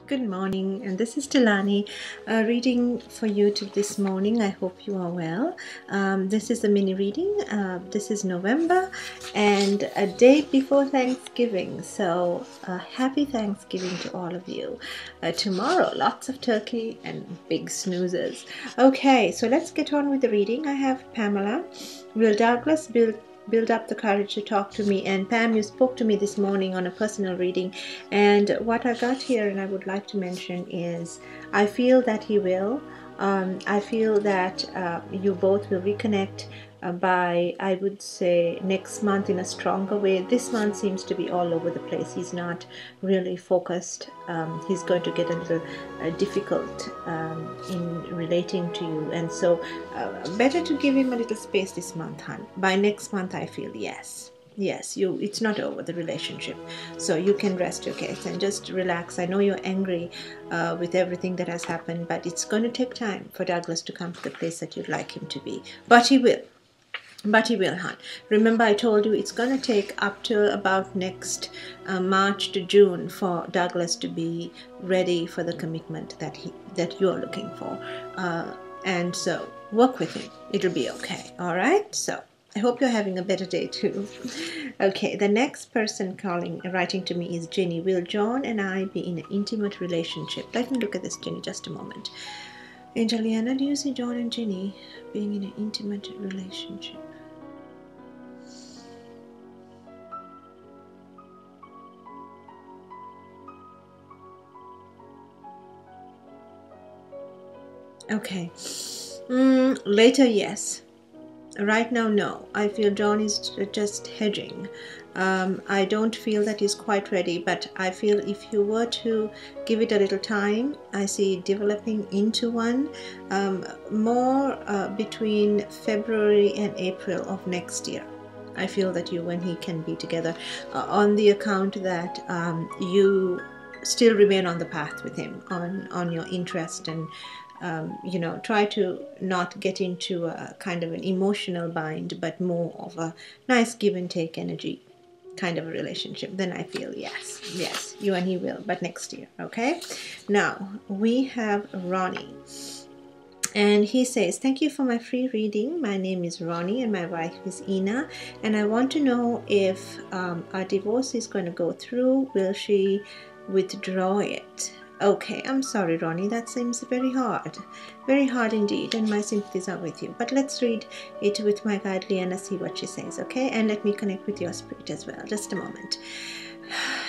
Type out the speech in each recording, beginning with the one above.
Good morning, and this is Tilani reading for you this morning. I hope you are well. This is a mini reading. This is November and a day before Thanksgiving. So, happy Thanksgiving to all of you. Tomorrow, lots of turkey and big snoozers. Okay, so let's get on with the reading. I have Pamela. Will Douglas build up the courage to talk to me? And Pam, you spoke to me this morning on a personal reading, and what I got here and I would like to mention is I feel that he will. I feel that you both will reconnect by, I would say, next month in a stronger way. This month seems to be all over the place. He's not really focused. He's going to get a little difficult in relating to you, and so better to give him a little space this month, hon. By next month, I feel yes, it's not over, the relationship, so you can rest your case and just relax. I know you're angry with everything that has happened, but it's going to take time for Douglas to come to the place that you'd like him to be, but he will. Hon. Remember, I told you it's going to take up to about next March to June for Douglas to be ready for the commitment that you're looking for. And so work with him. It'll be okay. All right? So I hope you're having a better day too. Okay, the next person writing to me is Jenny. Will John and I be in an intimate relationship? Let me look at this, Jenny, just a moment. Angeliana, do you see John and Jenny being in an intimate relationship? Okay. Later, yes. Right now, no. I feel John is just hedging. I don't feel that he's quite ready, but I feel if you were to give it a little time, I see developing into one more between February and April of next year. I feel that you and he can be together on the account that you still remain on the path with him, on your interest, and try to not get into a kind of an emotional bind, but more of a nice give and take energy kind of a relationship. Then I feel yes, you and he will, but next year. Okay, now we have Ronnie. And he says, thank you for my free reading. My name is Ronnie and my wife is Ina. And I want to know if our divorce is going to go through. Will she withdraw it? Okay, I'm sorry, Ronnie. That seems very hard indeed. And my sympathies are with you. But let's read it with my guide, Liana, see what she says, okay? And let me connect with your spirit as well. Just a moment.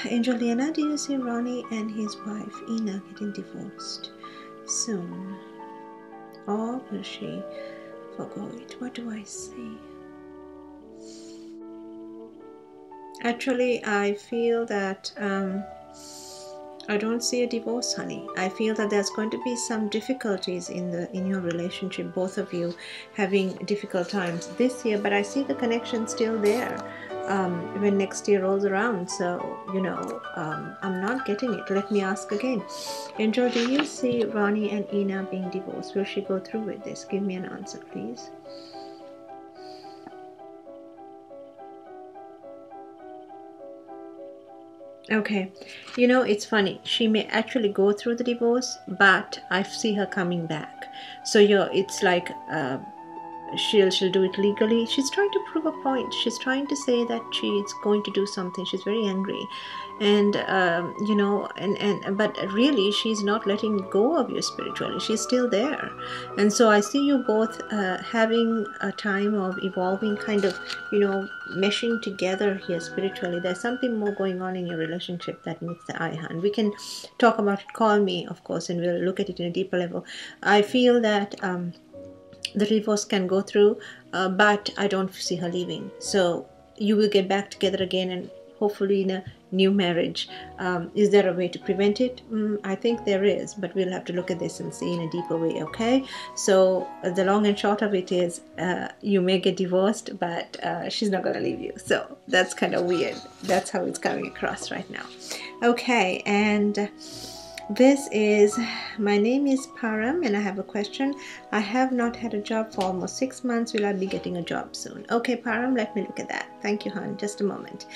Angel Liana, do you see Ronnie and his wife, Ina, getting divorced soon? Or will she forgo it? What do I see? Actually, I feel that I don't see a divorce, honey. I feel that there's going to be some difficulties in your relationship, both of you having difficult times this year, but I see the connection still there when next year rolls around. So, I'm not getting it. Let me ask again. Angel, do you see Ronnie and Ina being divorced? Will she go through with this? Give me an answer, please. Okay, it's funny. She may actually go through the divorce, but I see her coming back. So it's like she'll do it legally. She's trying to prove a point. She's trying to say that she's going to do something. She's very angry, and but really she's not letting go of you spiritually. She's still there, and so I see you both having a time of evolving, kind of meshing together here spiritually. There's something more going on in your relationship that meets the eye, hand. We can talk about it. Call me, of course, and we'll look at it in a deeper level. I feel that the divorce can go through, but I don't see her leaving. So you will get back together again, and hopefully in a new marriage. Is there a way to prevent it? I think there is, but we'll have to look at this and see in a deeper way, okay? So the long and short of it is you may get divorced, but she's not going to leave you. So that's kind of weird. That's how it's coming across right now. Okay, and this is, my name is Param and I have a question. I have not had a job for almost 6 months. Will I be getting a job soon? Okay, Param, let me look at that. Thank you, hon. Just a moment.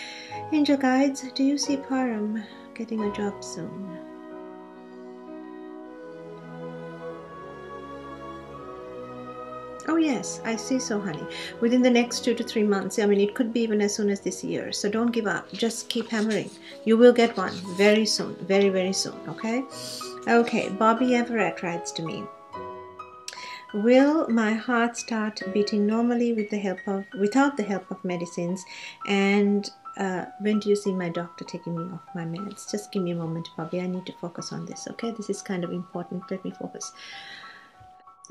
Angel guides, do you see Param getting a job soon? yes, I see so, honey. Within the next 2 to 3 months. I mean, it could be even as soon as this year. So don't give up. Just keep hammering. You will get one very soon. Very, very soon. Okay? Okay, Bobby Everett writes to me. Will my heart start beating normally without the help of medicines? And when do you see my doctor taking me off my meds? Just give me a moment, Bobby. I need to focus on this, okay? This is kind of important. Let me focus.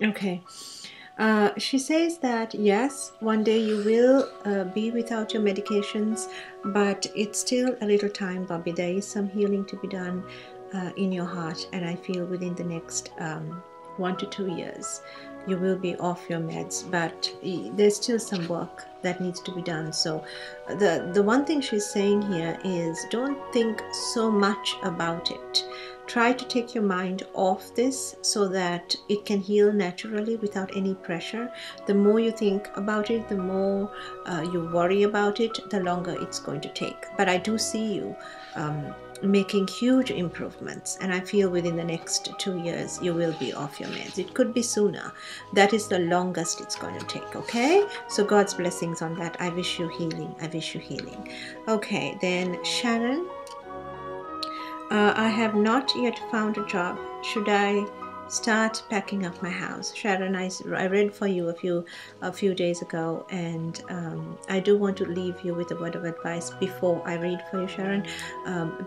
Okay. She says that yes, one day you will be without your medications, but it's still a little time, Bobby. There is some healing to be done in your heart, and I feel within the next 1 to 2 years you will be off your meds, but there's still some work that needs to be done. So the one thing she's saying here is don't think so much about it. Try to take your mind off this so that it can heal naturally without any pressure. The more you think about it, the more you worry about it, the longer it's going to take. But I do see you making huge improvements, and I feel within the next 2 years you will be off your meds. It could be sooner. That is the longest it's going to take. Okay, so God's blessings on that. I wish you healing. I wish you healing. Okay, then Sharon, I have not yet found a job. Should I start packing up my house? Sharon, I read for you a few days ago, and I do want to leave you with a word of advice before I read for you, Sharon.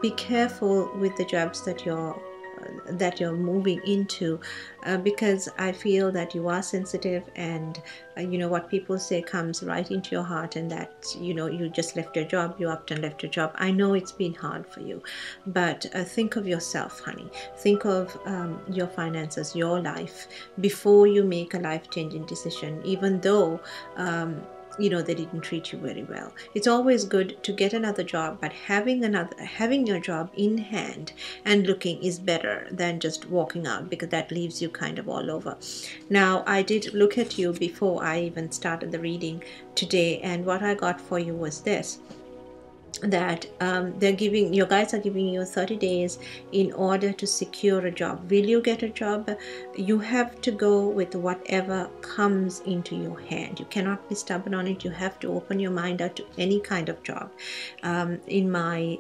Be careful with the jobs that you're moving into, because I feel that you are sensitive, and you know what people say comes right into your heart, and that you just left your job, you upped and left your job. I know it's been hard for you, but think of yourself, honey. Think of your finances, your life, before you make a life-changing decision, even though they didn't treat you very well. It's always good to get another job, but having your job in hand and looking is better than just walking out, because that leaves you kind of all over. Now, I did look at you before I even started the reading today, and what I got for you was this, that your guys are giving you 30 days in order to secure a job. Will you get a job? You have to go with whatever comes into your hand. You cannot be stubborn on it. You have to open your mind out to any kind of job. In my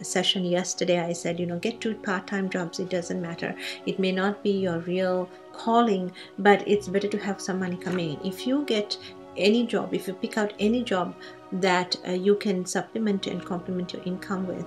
session yesterday, I said, get 2 part-time jobs. It doesn't matter. It may not be your real calling, but it's better to have some money coming in. If you get any job, if you pick out any job that you can supplement and complement your income with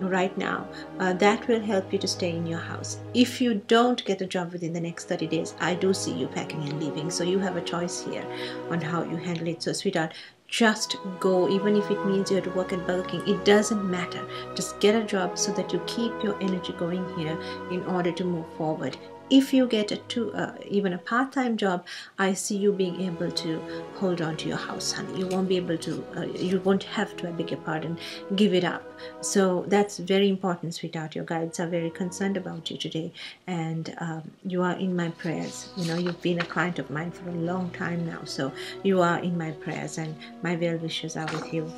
right now, that will help you to stay in your house. If you don't get a job within the next 30 days, I do see you packing and leaving. So you have a choice here on how you handle it. So sweetheart, just go, even if it means you have to work at Burger King. It doesn't matter. Just get a job so that you keep your energy going here in order to move forward. If you get even a part-time job, I see you being able to hold on to your house, honey. You won't be able to, you won't have to, I beg your pardon, give it up. So that's very important, sweetheart. Your guides are very concerned about you today, and you are in my prayers. You've been a client of mine for a long time now, so you are in my prayers, and my well wishes are with you.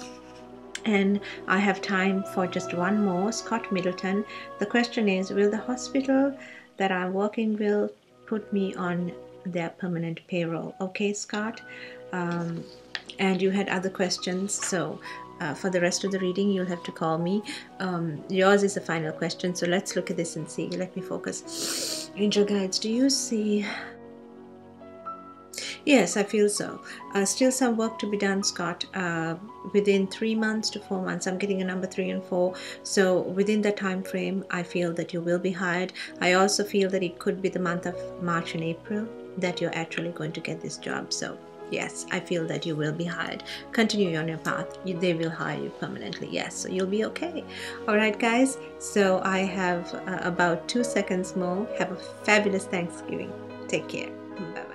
And I have time for just one more. Scott Middleton. The question is, will the hospital that I'm working will put me on their permanent payroll? Okay, Scott. And you had other questions, so for the rest of the reading you'll have to call me. Yours is the final question, so let's look at this and see. Let me focus. Angel guides, do you see? Yes, I feel so. Still some work to be done, Scott. Within 3 months to 4 months, I'm getting a number 3 and 4. So within that time frame, I feel that you will be hired. I also feel that it could be the month of March and April that you're actually going to get this job. So yes, I feel that you will be hired. Continue on your path. They will hire you permanently. Yes, so you'll be okay. All right, guys. So I have about 2 seconds more. Have a fabulous Thanksgiving. Take care. Bye.